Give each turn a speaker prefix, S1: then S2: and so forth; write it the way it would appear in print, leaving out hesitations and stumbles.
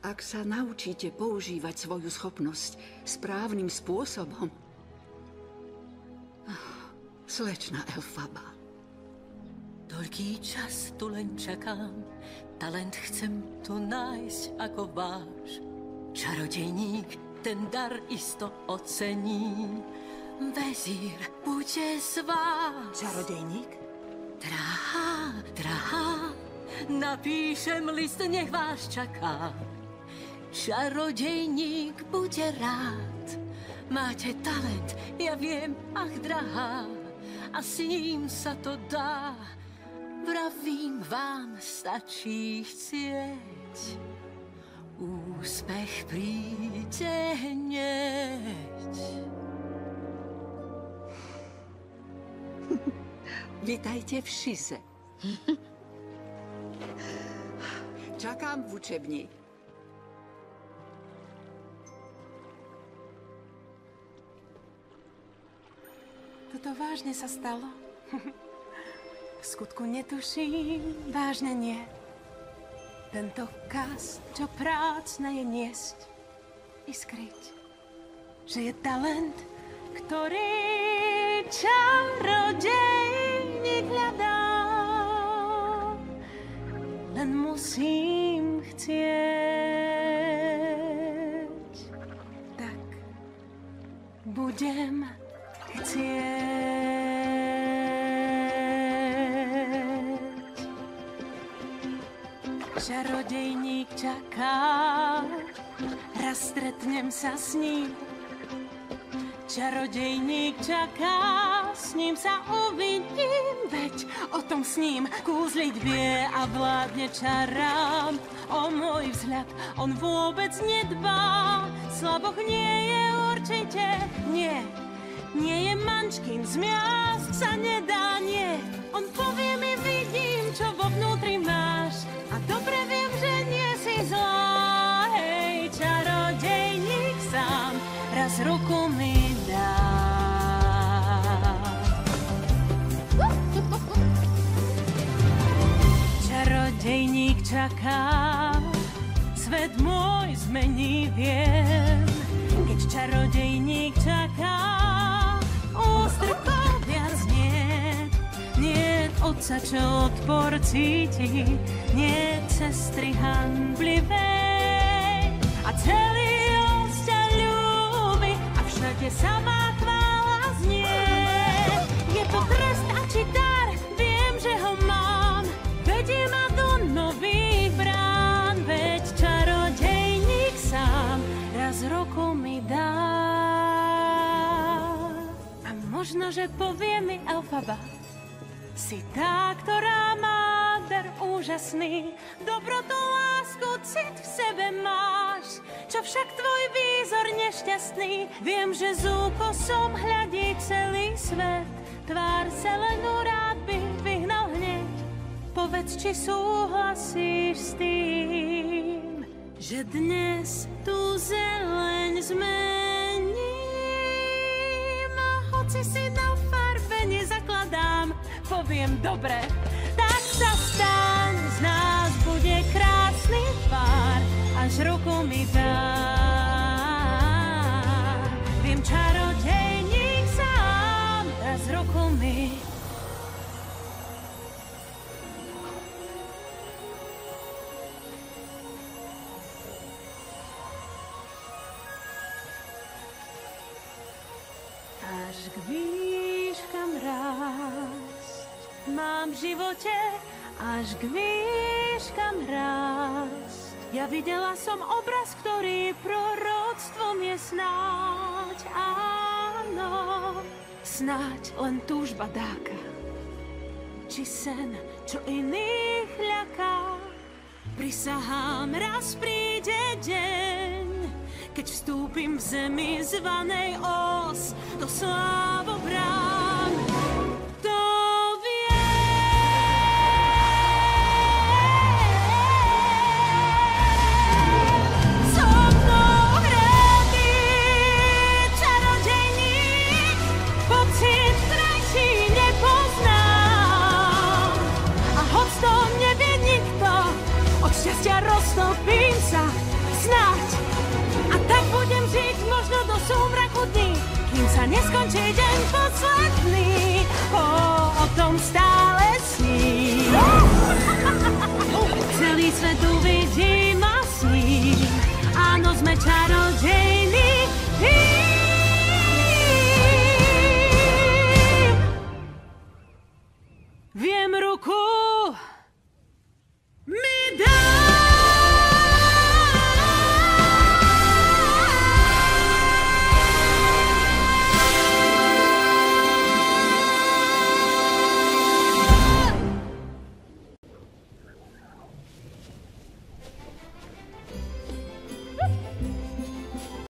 S1: Ak sa naučíte používať svoju schopnosť správnym spôsobom... Slečna Elfaba.
S2: Toľký čas tu len čakám, talent chcem tu nájsť ako váš. Čarodejník ten dar isto ocení, vezír bude z vás.
S3: Čarodejník?
S2: Drahá, napíšem list, nech vás čaká. Čarodejník bude rád. Máte talent, ja viem, ach drahá, a s ním sa to dá. Vravím vám, stačí chcieť. Úspech príde hneď.
S1: Vitajte v Šize. Čakám v učebni.
S3: Toto vážne sa stalo? V skutku netuším, vážne nie. Tento kas, čo prácne je niesť i skryť, že je talent, ktorý čarodejník hľadá. Len musím chcieť, tak budem chcieť. Čarodejník čaká, raz stretnem sa s ním. Čarodejník čaká, s ním sa uvidím, veď o tom s ním kúzliť vie a vládne čarám. O môj vzhľad on vôbec nedbá, slaboch nie je určite, nie. Nie je mančkým, zmiasť sa nedá, nie. On povie mi, vidím, čo vo vnútri máš. A dobre viem, že nie si zlá. Hej, čarodejník sám raz ruku mi dá. Čarodejník čaká, svet môj zmení, viem. Keď čarodejník čaká, ústrkov viac nie otca, čo odpor cíti, nie sestry hanblivej. A celý os ťa ľúbi a všade samá chvála znie. Je to trest a či dar, viem, že ho mám, vedie ma do nových brán, veď čarodejník sám raz ruku mi dá. Možno, že povie mi Elfaba, si tá, ktorá má dar úžasný, dobrotu, lásku, cit v sebe máš, čo však tvoj výzor nešťastný. Viem, že z úkosom hľadí celý svet, tvár Selenu rád by vyhnal hneď. Povedz, či súhlasíš s tým, že dnes tú zeleň zmením. Hoci si na farbe nezakladám, poviem dobre, tak sa staň, z nás bude krásny tvár, až ruku mi dá. Viem, čarodejník sám, raz ruku mi. Až k výškam rásť mám v živote, až k výškam rásť. Ja videla som obraz, ktorý proroctvom je snáď, áno, snáď len túžba dáka. Či sen, čo iných ľaká, prisahám, raz príde deň, keď vstúpim v zemi zvanej os do slávobrán. To vie. So mnou hradý čarodejník, pocit krajší nepoznám. A hoď to nevie nikto, od šťastia roztopím sa, snáď. A tak budem žiť možno do súmraku dní, kým sa neskončí deň posledný. O tom stále sním. Celý svet uvidím a sním. Áno, sme čarovní.